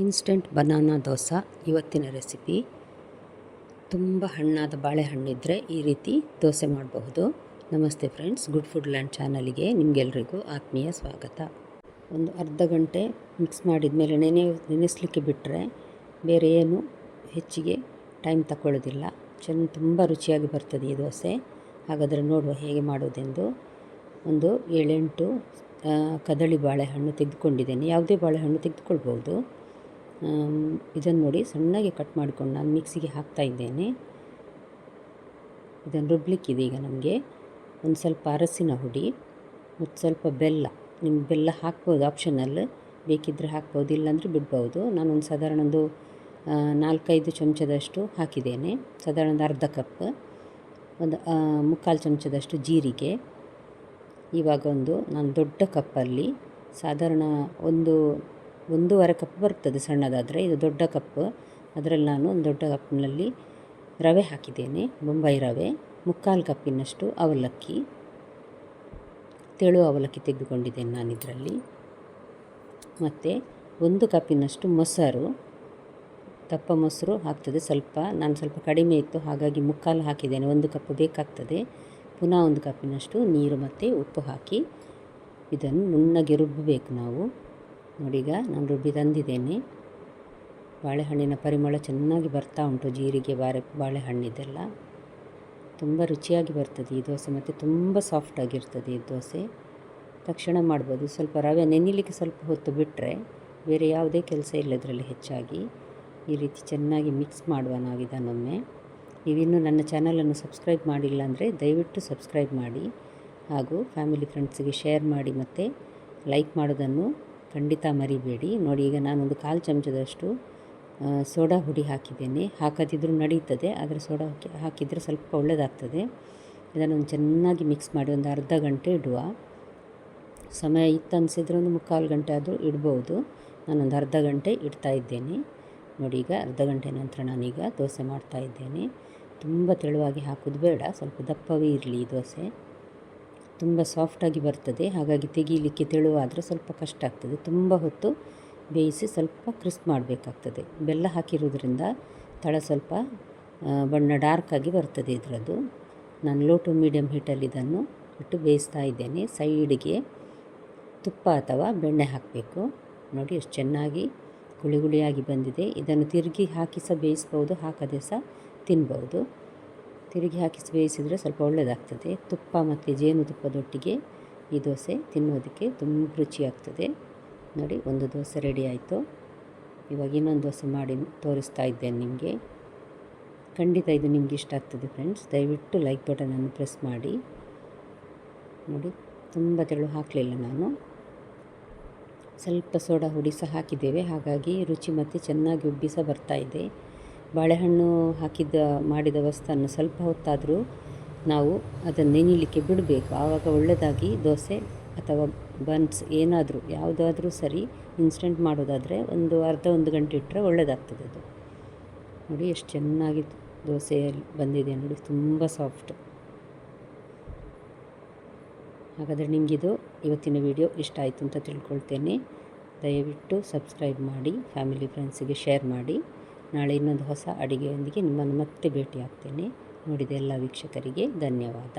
Instant banana dosa ಇವತ್ತಿನ recipe. ತುಂಬ ಹಣ್ಣಾದ ಬಾಳೆಹಣ್ಣಿದ್ದರೆ ಈ ರೀತಿ ದೋಸೆ ಮಾಡಬಹುದು. ನಮಸ್ತೆ ಫ್ರೆಂಡ್ಸ್, ಗುಡ್ ಫುಡ್ ಲ್ಯಾಂಡ್ ಚಾನಲಿಗೆ ನಿಮಗೆಲ್ರಿಗೂ ಆತ್ಮೀಯ ಸ್ವಾಗತ. ಒಂದು ಅರ್ಧ ಗಂಟೆ ಮಿಕ್ಸ್ ಮಾಡಿದ ಮೇಲೆ ನೆನೆಸಲಿಕ್ಕೆ ಬಿಟ್ಟರೆ ಬೇರೆ ಏನು ಹೆಚ್ಚಿಗೆ ಟೈಮ್ ತಗೊಳ್ಳೋದಿಲ್ಲ. ತುಂಬ ರುಚಿಯಾಗಿ ಬರ್ತದೆ ಈ ದೋಸೆ. ಹಾಗಾದರೆ ನೋಡುವ ಹೇಗೆ ಮಾಡೋದೆಂದು. ಒಂದು 7-8 ಕದಳಿ ಬಾಳೆಹಣ್ಣು ತೆಗೆದುಕೊಂಡಿದ್ದೇನೆ. ಯಾವುದೇ ಬಾಳೆಹಣ್ಣು ತೆಗೆದುಕೊಳ್ಬೋದು. ಇದನ್ನು ನೋಡಿ ಸಣ್ಣಗೆ ಕಟ್ ಮಾಡಿಕೊಂಡು ನಾನು ಮಿಕ್ಸಿಗೆ ಹಾಕ್ತಾ ಇದ್ದೇನೆ. ಇದನ್ನು ರುಬ್ಲಿಕ್ಕಿದೆ. ಈಗ ನಮಗೆ ಒಂದು ಸ್ವಲ್ಪ ಅರಸಿನ ಹುಡಿ ಮತ್ತು ಸ್ವಲ್ಪ ಬೆಲ್ಲ. ನಿಮ್ಗೆ ಬೆಲ್ಲ ಹಾಕ್ಬೋದು, ಆಪ್ಷನಲ್, ಬೇಕಿದ್ದರೆ ಹಾಕ್ಬೋದು, ಇಲ್ಲಾಂದರೆ ಬಿಡ್ಬೋದು. ನಾನೊಂದು ಸಾಧಾರಣ ಒಂದು 4-5 ಚಮಚದಷ್ಟು ಹಾಕಿದ್ದೇನೆ. ಸಾಧಾರಣ ಒಂದು ಅರ್ಧ ಕಪ್. ಒಂದು 3/4 ಚಮಚದಷ್ಟು ಜೀರಿಗೆ. ಇವಾಗ ನಾನು ದೊಡ್ಡ ಕಪ್ಪಲ್ಲಿ ಸಾಧಾರಣ 1.5 ಕಪ್ ಬರ್ತದೆ ಸಣ್ಣದಾದರೆ. ಇದು ದೊಡ್ಡ ಕಪ್, ಅದರಲ್ಲಿ ನಾನು ಒಂದು ದೊಡ್ಡ ಕಪ್ನಲ್ಲಿ ರವೆ ಹಾಕಿದ್ದೇನೆ, ಬೊಂಬಾಯಿ ರವೆ. 3/4 ಕಪ್ಪಿನಷ್ಟು ಅವಲಕ್ಕಿ, ತೆಳು ಅವಲಕ್ಕಿ ತೆಗೆದುಕೊಂಡಿದ್ದೇನೆ ನಾನು ಇದರಲ್ಲಿ. ಮತ್ತು 1 ಕಪ್ಪಿನಷ್ಟು ಮೊಸರು, ದಪ್ಪ ಮೊಸರು ಹಾಕ್ತದೆ ಸ್ವಲ್ಪ. ನಾನು ಸ್ವಲ್ಪ ಕಡಿಮೆ ಇತ್ತು ಹಾಗಾಗಿ 3/4 ಹಾಕಿದ್ದೇನೆ. 1 ಕಪ್ ಬೇಕಾಗ್ತದೆ. ಪುನಃ 1 ಕಪ್ಪಿನಷ್ಟು ನೀರು ಮತ್ತು ಉಪ್ಪು ಹಾಕಿ ಇದನ್ನು ನುಣ್ಣಗೆ ರುಬ್ಬಬೇಕು ನಾವು. ನೋಡಿ, ಈಗ ನಾನು ರುಬ್ಬಿ ತಂದಿದ್ದೇನೆ. ಬಾಳೆಹಣ್ಣಿನ ಪರಿಮಳ ಚೆನ್ನಾಗಿ ಬರ್ತಾ ಉಂಟು, ಜೀರಿಗೆ ಬಾಳೆಹಣ್ಣಿದೆಲ್ಲ. ತುಂಬ ರುಚಿಯಾಗಿ ಬರ್ತದೆ ಈ ದೋಸೆ, ಮತ್ತು ತುಂಬ ಸಾಫ್ಟಾಗಿರ್ತದೆ ಈ ದೋಸೆ. ತಕ್ಷಣ ಮಾಡ್ಬೋದು. ಸ್ವಲ್ಪ ರವೆ ನೆನೆಯಲಿಕ್ಕೆ ಸ್ವಲ್ಪ ಹೊತ್ತು ಬಿಟ್ಟರೆ ಬೇರೆ ಯಾವುದೇ ಕೆಲಸ ಇಲ್ಲ ಇದರಲ್ಲಿ ಹೆಚ್ಚಾಗಿ. ಈ ರೀತಿ ಚೆನ್ನಾಗಿ ಮಿಕ್ಸ್ ಮಾಡುವ ನಾವು ಇದನ್ನೊಮ್ಮೆ. ನೀವಿನ್ನೂ ನನ್ನ ಚಾನಲನ್ನು ಸಬ್ಸ್ಕ್ರೈಬ್ ಮಾಡಿಲ್ಲ ಅಂದರೆ ದಯವಿಟ್ಟು ಸಬ್ಸ್ಕ್ರೈಬ್ ಮಾಡಿ, ಹಾಗೂ ಫ್ಯಾಮಿಲಿ ಫ್ರೆಂಡ್ಸಿಗೆ ಶೇರ್ ಮಾಡಿ, ಮತ್ತು ಲೈಕ್ ಮಾಡೋದನ್ನು ಖಂಡಿತ ಮರಿಬೇಡಿ. ನೋಡಿ, ಈಗ ನಾನೊಂದು 1/4 ಚಮಚದಷ್ಟು ಸೋಡಾ ಹುಡಿ ಹಾಕಿದ್ದೇನೆ. ಹಾಕದಿದ್ರೂ ನಡೀತದೆ, ಆದರೆ ಸೋಡಾ ಹಾಕಿದರೆ ಸ್ವಲ್ಪ ಒಳ್ಳೆಯದಾಗ್ತದೆ. ಇದನ್ನು ಚೆನ್ನಾಗಿ ಮಿಕ್ಸ್ ಮಾಡಿ ಒಂದು ಅರ್ಧ ಗಂಟೆ ಇಡುವ. ಸಮಯ ಇತ್ತು ಅನಿಸಿದರೆ ಒಂದು 3/4 ಗಂಟೆ ಆದರೂ ಇಡ್ಬೋದು. ನಾನೊಂದು ಅರ್ಧ ಗಂಟೆ ಇಡ್ತಾ ಇದ್ದೇನೆ. ನೋಡಿ, ಈಗ ಅರ್ಧ ಗಂಟೆ ನಂತರ ನಾನೀಗ ದೋಸೆ ಮಾಡ್ತಾ ಇದ್ದೇನೆ. ತುಂಬ ತೆಳುವಾಗಿ ಹಾಕೋದು ಬೇಡ, ಸ್ವಲ್ಪ ದಪ್ಪವೇ ಇರಲಿ ಈ ದೋಸೆ. ತುಂಬ ಸಾಫ್ಟಾಗಿ ಬರ್ತದೆ, ಹಾಗಾಗಿ ತೆಗೀಲಿಕ್ಕೆ ತೆಳುವಾದರೆ ಸ್ವಲ್ಪ ಕಷ್ಟ ಆಗ್ತದೆ. ತುಂಬ ಹೊತ್ತು ಬೇಯಿಸಿ ಸ್ವಲ್ಪ ಕ್ರಿಸ್ಪ್ ಮಾಡಬೇಕಾಗ್ತದೆ. ಬೆಲ್ಲ ಹಾಕಿರೋದ್ರಿಂದ ತಳ ಸ್ವಲ್ಪ ಬಣ್ಣ ಡಾರ್ಕಾಗಿ ಬರ್ತದೆ ಇದರದ್ದು. ನಾನು ಲೋ ಟು ಮೀಡಿಯಮ್ ಹೀಟಲ್ಲಿ ಇದನ್ನು ಇಟ್ಟು ಬೇಯಿಸ್ತಾ ಇದ್ದೇನೆ. ಸೈಡಿಗೆ ತುಪ್ಪ ಅಥವಾ ಬೆಣ್ಣೆ ಹಾಕಬೇಕು. ನೋಡಿ, ಎಷ್ಟು ಚೆನ್ನಾಗಿ ಗುಳಿ ಗುಳಿಯಾಗಿ ಬಂದಿದೆ. ಇದನ್ನು ತಿರುಗಿ ಹಾಕಿ ಸಹ ಬೇಯಿಸ್ಬೋದು, ಹಾಕದೆ ಸಹ ತಿನ್ಬೋದು. ತಿರುಗಿ ಹಾಕಿಸಿ ಬೇಯಿಸಿದರೆ ಸ್ವಲ್ಪ ಒಳ್ಳೆಯದಾಗ್ತದೆ. ತುಪ್ಪ ಮತ್ತು ಜೇನುತುಪ್ಪದೊಟ್ಟಿಗೆ ಈ ದೋಸೆ ತಿನ್ನೋದಕ್ಕೆ ತುಂಬ ರುಚಿಯಾಗ್ತದೆ. ನೋಡಿ, ಒಂದು ದೋಸೆ ರೆಡಿ ಆಯಿತು. ಇವಾಗ ಇನ್ನೊಂದು ದೋಸೆ ಮಾಡಿ ತೋರಿಸ್ತಾ ಇದ್ದೇನೆ ನಿಮಗೆ. ಖಂಡಿತ ಇದು ನಿಮ್ಗೆ ಇಷ್ಟ ಆಗ್ತದೆ ಫ್ರೆಂಡ್ಸ್. ದಯವಿಟ್ಟು ಲೈಕ್ ಬಟನನ್ನು ಪ್ರೆಸ್ ಮಾಡಿ. ನೋಡಿ, ತುಂಬ ತೆಳು ಹಾಕಲಿಲ್ಲ ನಾನು, ಸ್ವಲ್ಪ ಸೋಡಾ ಹುಡಿ ಸಹ ಹಾಕಿದ್ದೇವೆ, ಹಾಗಾಗಿ ರುಚಿ ಮತ್ತು ಚೆನ್ನಾಗಿ ಉಬ್ಬಿ ಸಹ ಬರ್ತಾಯಿದೆ. ಬಾಳೆಹಣ್ಣು ಮಾಡಿದ ವಸ್ತುವನ್ನು ಸ್ವಲ್ಪ ಹೊತ್ತಾದರೂ ನಾವು ಅದನ್ನು ನೆನೆಯಲಿಕ್ಕೆ ಬಿಡಬೇಕು. ಆವಾಗ ಒಳ್ಳೆಯದಾಗಿ ದೋಸೆ ಅಥವಾ ಬನ್ಸ್ ಏನಾದರೂ ಯಾವುದಾದ್ರೂ ಸರಿ, ಇನ್ಸ್ಟೆಂಟ್ ಮಾಡೋದಾದರೆ ಒಂದು ಅರ್ಧ 1 ಗಂಟೆ ಇಟ್ಟರೆ ಒಳ್ಳೆಯದಾಗ್ತದೆ ಅದು. ನೋಡಿ, ಎಷ್ಟು ಚೆನ್ನಾಗಿ ದೋಸೆ ಬಂದಿದೆ ನೋಡಿ, ತುಂಬ ಸಾಫ್ಟ್. ಹಾಗಾದರೆ ನಿಮಗಿದು ಇವತ್ತಿನ ವಿಡಿಯೋ ಇಷ್ಟ ಆಯಿತು ಅಂತ ತಿಳ್ಕೊಳ್ತೇನೆ. ದಯವಿಟ್ಟು ಸಬ್ಸ್ಕ್ರೈಬ್ ಮಾಡಿ, ಫ್ಯಾಮಿಲಿ ಫ್ರೆಂಡ್ಸಿಗೆ ಶೇರ್ ಮಾಡಿ. ನಾಳೆ ಇನ್ನೊಂದು ಹೊಸ ಅಡುಗೆಯೊಂದಿಗೆ ನಿಮ್ಮನ್ನು ಮತ್ತೆ ಭೇಟಿ ಆಗ್ತೇನೆ. ನೋಡಿದ ಎಲ್ಲ ವೀಕ್ಷಕರಿಗೆ ಧನ್ಯವಾದ.